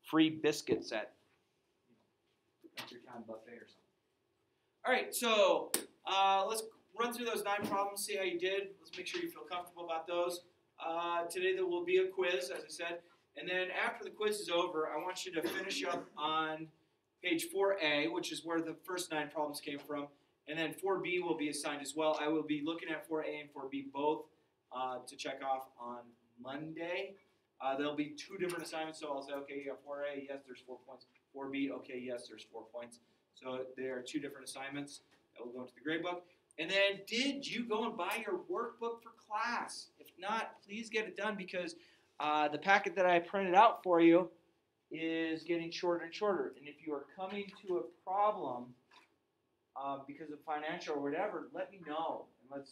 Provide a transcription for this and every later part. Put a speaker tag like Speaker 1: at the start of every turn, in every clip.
Speaker 1: free biscuits at Country Town Buffet or something. All right, so let's run through those 9 problems, see how you did. Let's make sure you feel comfortable about those. Today there will be a quiz, as I said. And then after the quiz is over, I want you to finish up on page 4A, which is where the first 9 problems came from. And then 4B will be assigned as well. I will be looking at 4A and 4B both to check off on Monday. There'll be 2 different assignments, so I'll say, okay, you got 4A, yes, there's 4 points. 4B, okay, yes, there's 4 points. So there are 2 different assignments that will go into the grade book. And then, did you go and buy your workbook for class? If not, please get it done because the packet that I printed out for you is getting shorter and shorter. And if you are coming to a problem because of financial or whatever, let me know. And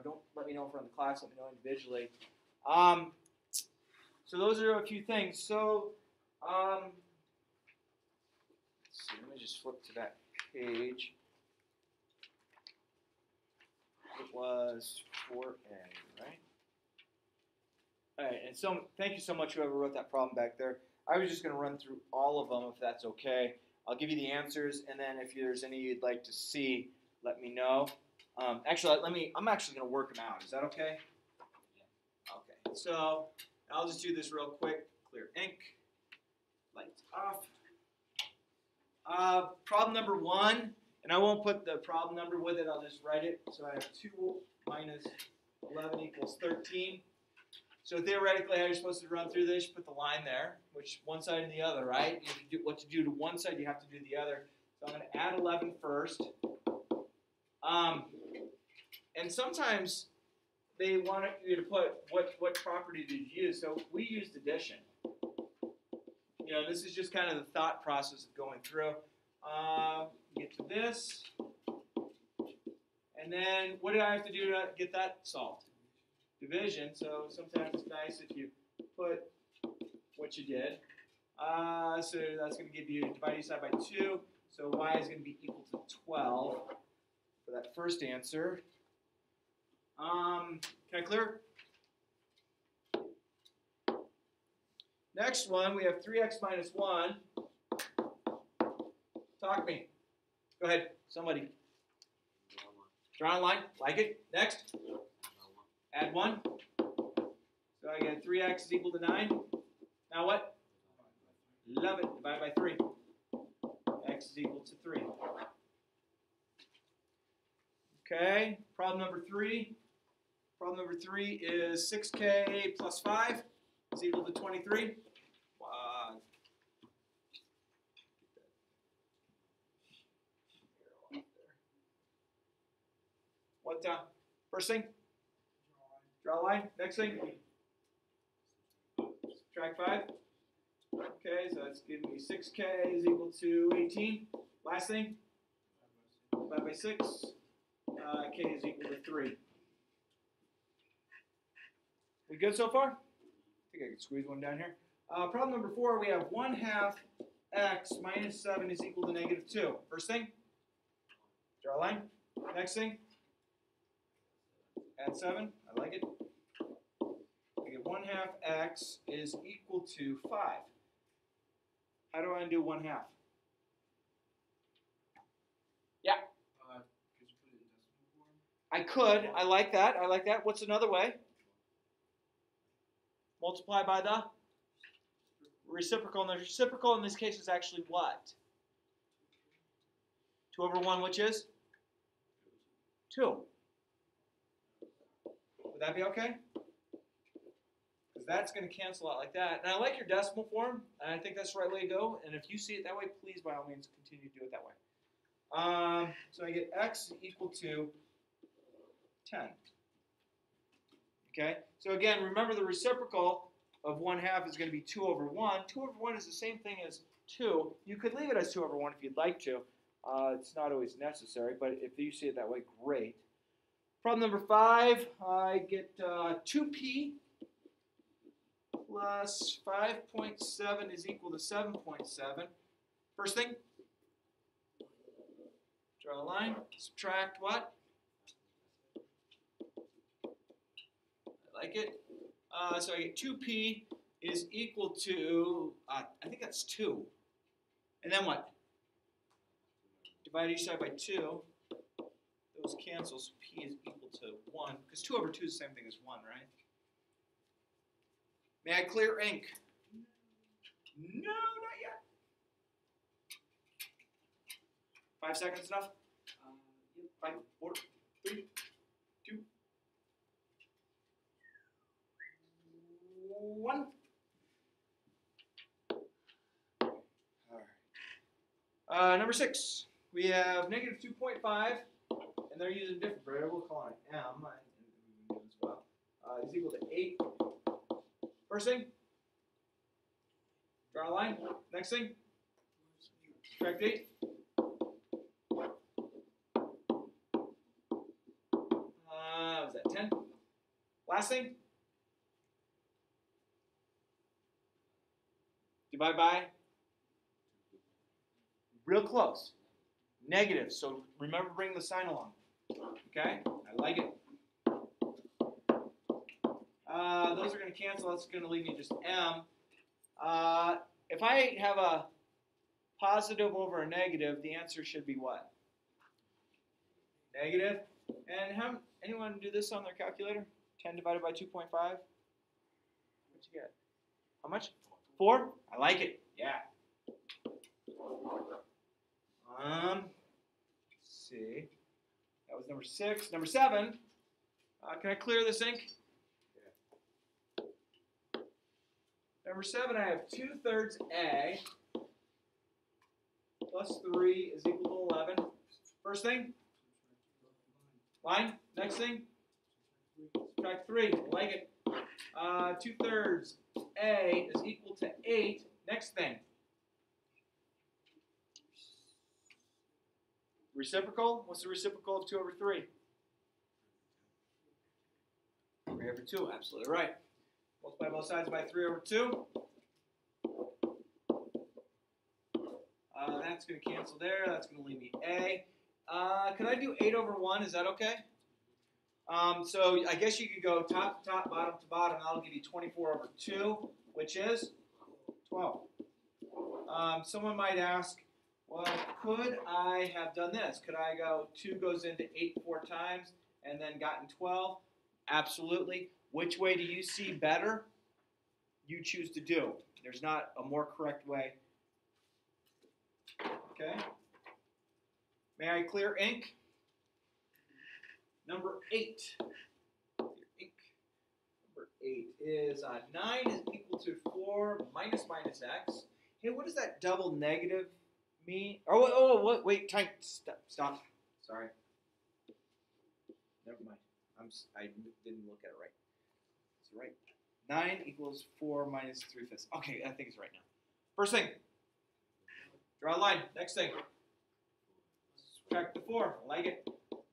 Speaker 1: don't let me know in front of the class. Let me know individually. So those are a few things. So let's see. Let me just flip to that page. It was 4A, right? All right, and so thank you so much whoever wrote that problem back there. I was just going to run through all of them if that's okay. I'll give you the answers, and then if there's any you'd like to see, let me know. Actually, I'm actually going to work them out. Is that okay? Yeah. Okay, so I'll just do this real quick. Clear ink. Lights off. Problem number 1. And I won't put the problem number with it, I'll just write it. So I have 2 minus 11 equals 13. So theoretically, how you're supposed to run through this, you put the line there, which one side and the other, right? If you do what to do to one side, you have to do the other. So I'm going to add 11 first. And sometimes they want you to put what property did you use. So we used addition. This is just kind of the thought process of going through. Get to this, and then what did I have to do to get that solved? Division. So sometimes it's nice if you put what you did. So that's going to give you divide each side by 2. So y is going to be equal to 12 for that first answer. Can I clear? Next one, we have 3x minus 1. Talk to me. Go ahead, somebody. Draw a line. Like it. Next. Add 1. So I get 3x is equal to 9. Now what? 11 divided by 3. X is equal to 3. Okay. Problem number 3. Problem number 3 is 6k plus 5 is equal to 23. What first thing? Draw a line. Next thing? Subtract 5. Okay, so that's giving me 6k is equal to 18. Last thing? Divide by 6. K is equal to 3. We good so far? I think I can squeeze one down here. Problem number 4, we have 1/2 x minus 7 is equal to negative 2. First thing? Draw a line. Next thing? Add 7. I like it. I get 1/2 x is equal to 5. How do I undo 1/2? Yeah.
Speaker 2: Could you put it in decimal form?
Speaker 1: I could. I like that. I like that. What's another way? Multiply by the reciprocal. And the reciprocal in this case is actually what? 2 over 1, which is? 2. Would that be okay? Because that's going to cancel out like that. And I like your decimal form, and I think that's the right way to go. And if you see it that way, please, by all means, continue to do it that way. So I get x equal to 10. Okay? So again, remember the reciprocal of 1/2 is going to be 2 over 1. 2 over 1 is the same thing as 2. You could leave it as 2 over 1 if you'd like to. It's not always necessary, but if you see it that way, great. Problem number 5, I get 2p plus 5.7 is equal to 7.7. First thing, draw a line, subtract what? I like it. So I get 2p is equal to, I think that's 2. And then what? Divide each side by 2. Those cancel, so P is equal to 1. Because 2 over 2 is the same thing as 1, right? May I clear ink? No, not yet. 5 seconds enough?
Speaker 2: Yep.
Speaker 1: 5, 4, 3, 2, 1. All right. Number 6. We have negative 2.5, and they're using a different variable, calling it m, as well. Is equal to 8. First thing, draw a line. Next thing, subtract 8. Was that 10? Last thing, divide by, real close, negative. So remember, bring the sign along. Okay, I like it. Those are going to cancel. That's going to leave me just m. If I have a positive over a negative, the answer should be what? Negative. And anyone do this on their calculator? 10 divided by 2.5? What'd you get? How much? 4? I like it. Yeah. Let's see. That was number 6. Number 7. Can I clear this ink? Yeah. Number 7, I have 2/3 A plus 3 is equal to 11. First thing, line. Next thing, subtract 3. Like it. 2/3 A is equal to 8. Next thing. Reciprocal? What's the reciprocal of 2 over 3? 3 over 2. Absolutely right. Multiply both sides by 3 over 2. That's going to cancel there. That's going to leave me A. Could I do 8 over 1? Is that okay? So I guess you could go top to top, bottom to bottom. That'll give you 24 over 2, which is 12. Someone might ask, well, could I have done this? Could I go 2 goes into 8 4 times and then gotten 12? Absolutely. Which way do you see better? You choose to do. There's not a more correct way. Okay. May I clear ink? Number 8. Clear ink. Number 8 is 9 is equal to 4 minus x. Hey, what does that double negative mean? Oh, wait, time. Stop. Sorry. Never mind. I didn't look at it right. It's right. 9 equals 4 minus 3/5. Okay, I think it's right now. First thing. Draw a line. Next thing. Subtract the 4. I like it. So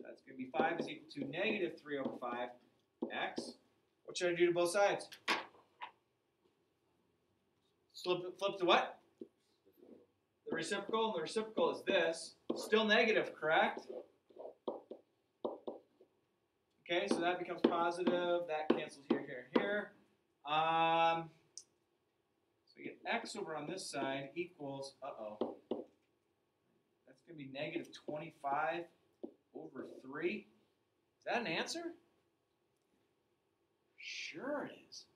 Speaker 1: that's going to be 5 is equal to negative 3 over 5x. What should I do to both sides? Flip to what? The reciprocal. And the reciprocal is this. Still negative, correct? Okay, so that becomes positive. That cancels here, here, and here. So we get x over on this side equals, that's going to be negative 25 over 3. Is that an answer? Sure it is.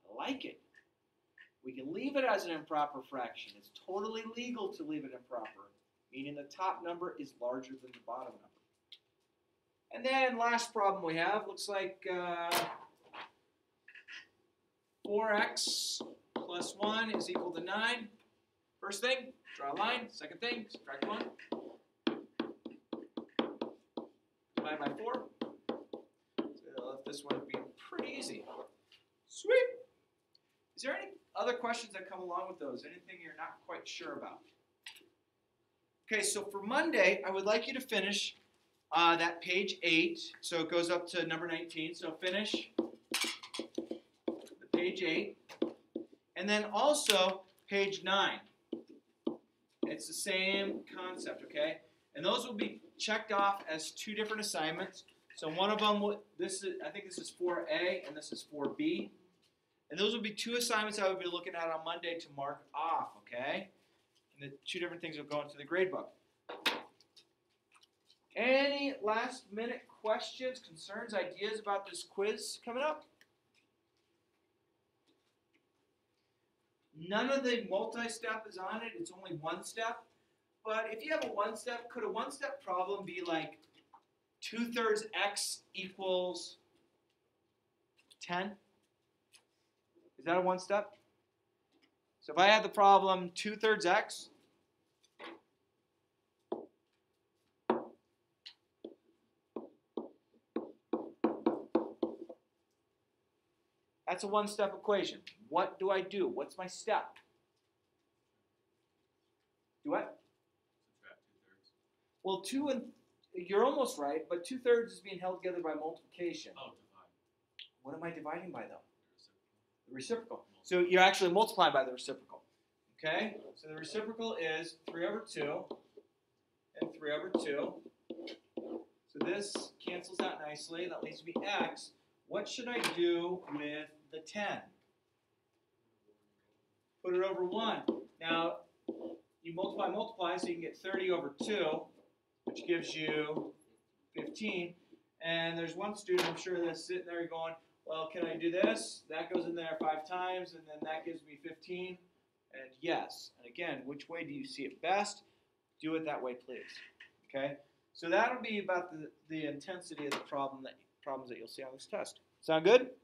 Speaker 1: I like it. We can leave it as an improper fraction. It's totally legal to leave it improper, meaning the top number is larger than the bottom number. And then last problem we have looks like 4x plus 1 is equal to 9. First thing, draw a line. Second thing, subtract 1. Divide by 4. So let this one be pretty easy. Sweet. Is there any other questions that come along with those? Anything you're not quite sure about? Okay, so for Monday, I would like you to finish that page 8. So it goes up to number 19. So finish the page 8. And then also page 9. It's the same concept, okay? And those will be checked off as 2 different assignments. So one of them, I think this is 4A and this is 4B. And those would be 2 assignments I would be looking at on Monday to mark off, okay? And the 2 different things will go into the grade book. Any last minute questions, concerns, ideas about this quiz coming up? None of the multi-step is on it. It's only 1 step. But if you have a 1-step, could a 1-step problem be like 2/3 x equals 10? Is that a 1-step? So if I had the problem 2/3 x, that's a 1-step equation. What do I do? What's my step? Do what?
Speaker 2: Subtract 2/3.
Speaker 1: Well, you're almost right, but 2/3 is being held together by multiplication.
Speaker 2: Oh, divide.
Speaker 1: What am I dividing by, though?
Speaker 2: The reciprocal.
Speaker 1: The reciprocal. So you're actually multiplying by the reciprocal. Okay? So the reciprocal is 3/2 and 3/2. So this cancels out nicely. That leaves me x. What should I do with the 10? Put it over 1. Now, you multiply, so you can get 30/2, which gives you 15. And there's one student, I'm sure, that's sitting there going, well, can I do this? That goes in there 5 times, and then that gives me 15. And yes. And again, which way do you see it best? Do it that way, please. Okay? So that'll be about the intensity of the problems that you'll see on this test. Sound good?